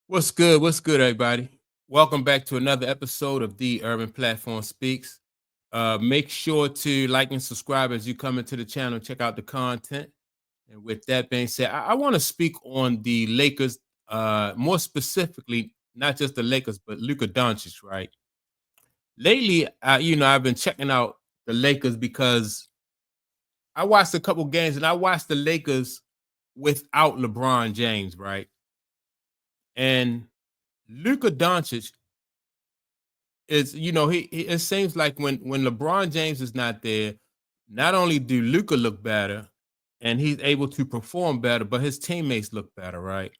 What's good? What's good, everybody? Welcome back to another episode of The Urban Platform Speaks. Make sure to like and subscribe as you come into the channel and check out the content. And with that being said, I want to speak on the Lakers, more specifically, not just the Lakers, but Luka Doncic, right? Lately, I've been checking out the Lakers because I watched a couple games and I watched the Lakers without LeBron James, right? And Luka Doncic it seems like when LeBron James is not there, not only do Luka look better and he's able to perform better, but his teammates look better, right?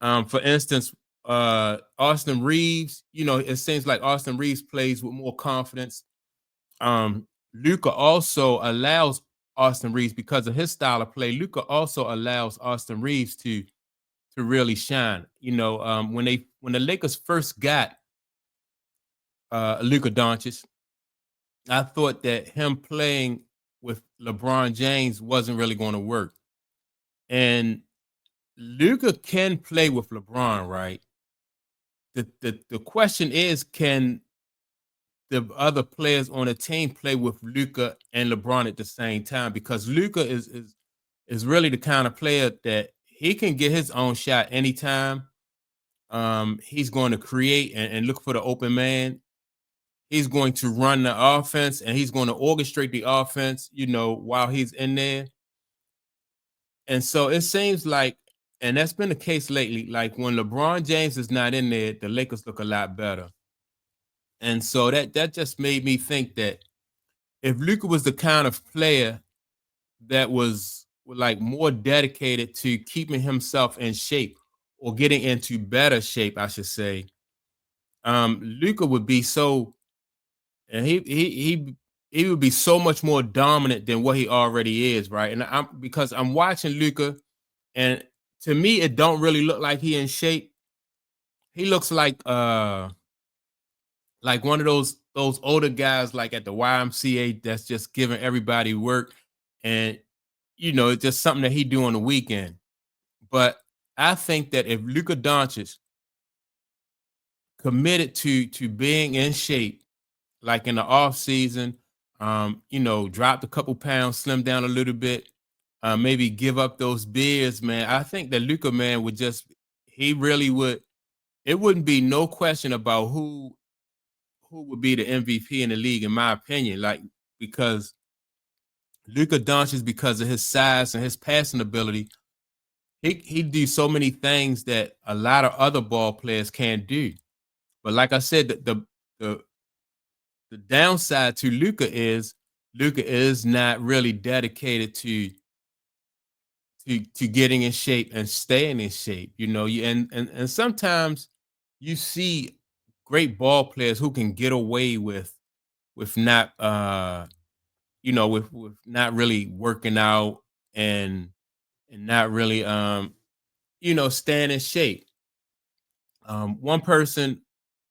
For instance, Austin Reeves, it seems like Austin Reeves plays with more confidence. Luka also allows Austin Reeves because of his style of play. Luka also allows Austin Reeves to really shine. When the Lakers first got Luka Doncic, I thought that him playing with LeBron James wasn't really going to work. And Luka can play with LeBron, right? The question is, can the other players on the team play with Luka and LeBron at the same time? Because Luka is really the kind of player that he can get his own shot anytime. He's going to create and look for the open man. He's going to run the offense and he's going to orchestrate the offense, while he's in there. And so it seems like, and that's been the case lately, like when LeBron James is not in there, the Lakers look a lot better. And so that just made me think that if Luka was the kind of player that was like more dedicated to keeping himself in shape or getting into better shape, I should say, Luka would be so and he would be so much more dominant than what he already is, right? And I'm watching Luka, and to me, it don't really look like he in shape. He looks like one of those older guys like at the YMCA that's just giving everybody work, and it's just something that he do on the weekend. But I think that if Luka Doncic committed to being in shape, like in the off season, dropped a couple pounds, slim down a little bit, maybe give up those beers, man. I think that Luka man would he really would. It wouldn't be no question about who would be the MVP in the league, in my opinion. Like because Luka Doncic, because of his size and his passing ability, he do so many things that a lot of other ball players can't do. But like I said, the the downside to Luka is not really dedicated to getting in shape and staying in shape. And sometimes you see great ball players who can get away with not with not really working out and not really staying in shape. One person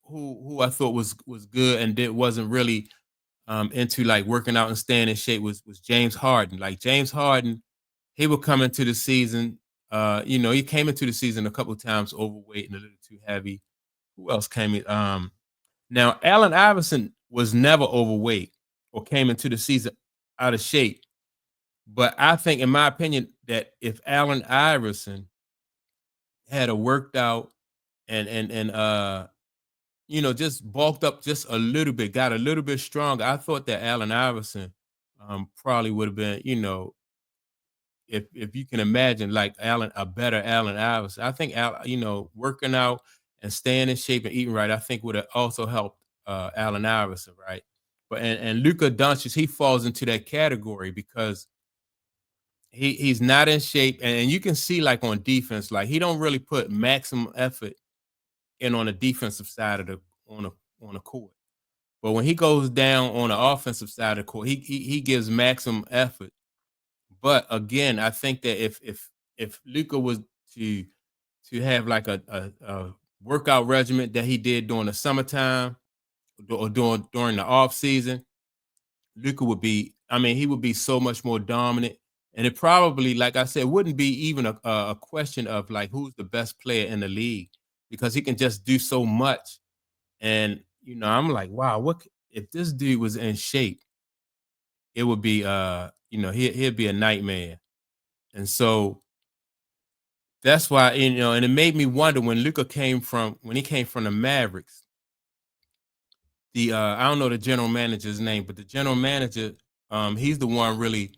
who I thought was good and did wasn't really into like working out and staying in shape was James Harden. Like James Harden, he would come into the season. He came into the season a couple times overweight and a little too heavy. Who else came in? Now Allen Iverson was never overweight or came into the season out of shape. But I think, in my opinion, that if Allen Iverson had a worked out and just bulked up just a little bit, got a little bit stronger. I thought that Allen Iverson probably would have been, if you can imagine, like a better Allen Iverson. I think working out and staying in shape and eating right, I think would have also helped Allen Iverson, right? But and Luka Doncic, he falls into that category because he's not in shape, and you can see like on defense, like he don't really put maximum effort in on the defensive side of the on a on the court. But when he goes down on the offensive side of the court, he gives maximum effort. But again, I think that if Luka was to have like a workout regimen that he did during the summertime or during the off season, Luka would be. I mean, he would be so much more dominant, and it probably, like I said, wouldn't be even a question of like who's the best player in the league. because he can just do so much. And I'm like, wow, if this dude was in shape, it would be he'd be a nightmare. And so that's why, and it made me wonder when he came from the Mavericks. The I don't know the general manager's name, but the general manager, he's the one really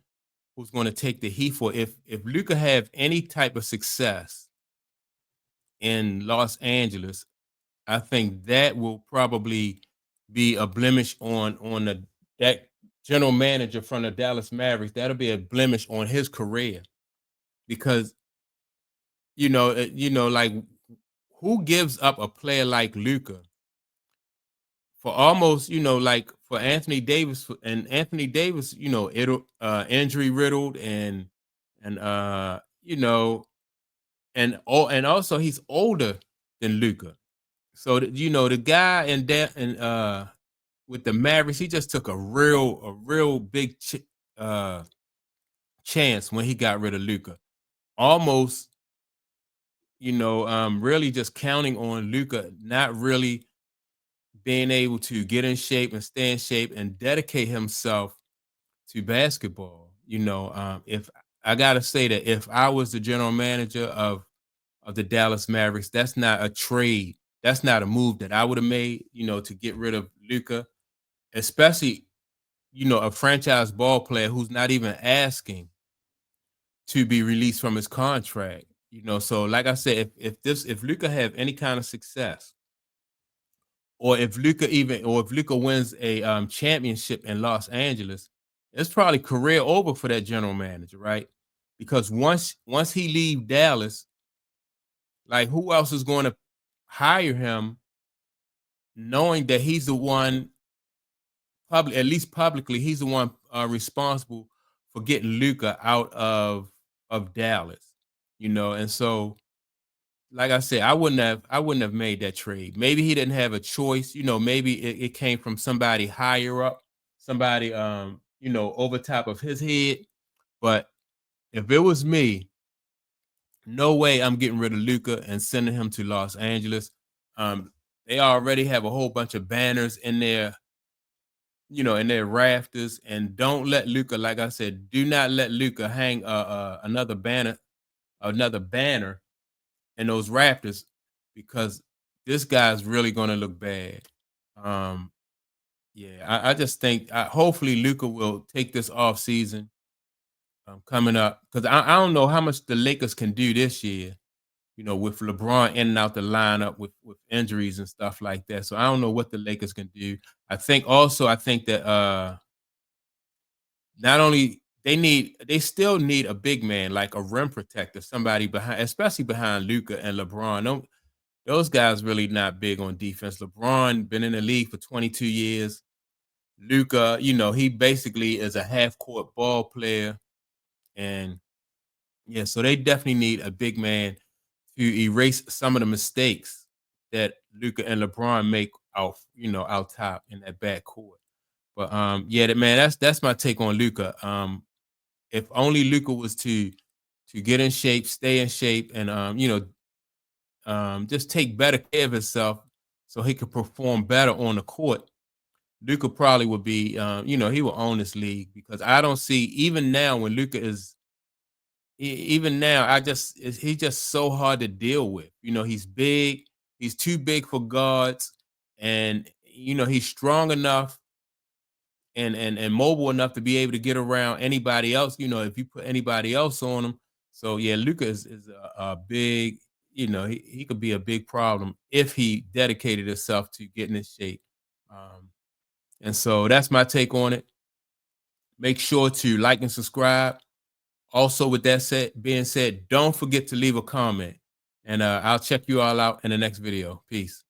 who's going to take the heat for if Luka have any type of success in Los Angeles. I think that will probably be a blemish on that general manager from the Dallas Mavericks. That'll be a blemish on his career because like who gives up a player like Luka for almost like for Anthony Davis and Anthony Davis, injury riddled and and also he's older than Luka. So the guy and with the Mavericks, he just took a real big uh chance when he got rid of Luka. Almost, really just counting on Luka not really being able to get in shape and stay in shape and dedicate himself to basketball. If I gotta say that if I was the general manager of the Dallas Mavericks, that's not a trade. That's not a move that I would have made, to get rid of Luka, especially, a franchise ball player who's not even asking to be released from his contract. So like I said, if Luka have any kind of success, or if Luka wins a championship in Los Angeles, it's probably career over for that general manager, right? Because once he leave Dallas, like who else is going to hire him, knowing that he's the one, probably at least publicly, he's the one responsible for getting Luka out of Dallas, and so like I said, I wouldn't have made that trade. Maybe he didn't have a choice. Maybe it came from somebody higher up, somebody over top of his head. But if it was me, no way I'm getting rid of Luca and sending him to Los Angeles. Um, they already have a whole bunch of banners in their rafters, and don't let Luca, like I said, do not let Luca hang another banner in those rafters, because this guy's really going to look bad. Um, yeah, I just think hopefully Luca will take this off season coming up, because I don't know how much the Lakers can do this year. With LeBron in and out the lineup with injuries and stuff like that. So I don't know what the Lakers can do. I think that not only they still need a big man, like a rim protector, somebody behind, especially behind Luca and LeBron. Those guys really not big on defense. LeBron been in the league for 22 years. Luca, he basically is a half court ball player. And yeah, so they definitely need a big man to erase some of the mistakes that Luca and LeBron make out top in that back court. But yeah, man, that's my take on Luca. If only Luca was to get in shape, stay in shape, and just take better care of himself so he could perform better on the court, Luka probably would be, he will own this league, because I don't see, even now when Luka is, even now, he's just so hard to deal with. He's big, he's too big for guards, and he's strong enough and mobile enough to be able to get around anybody else. If you put anybody else on him. So yeah, Luca is a big, he could be a big problem if he dedicated himself to getting in shape. Um, and so that's my take on it. Make sure to like and subscribe. Also, with that being said, don't forget to leave a comment, and I'll check you all out in the next video. Peace.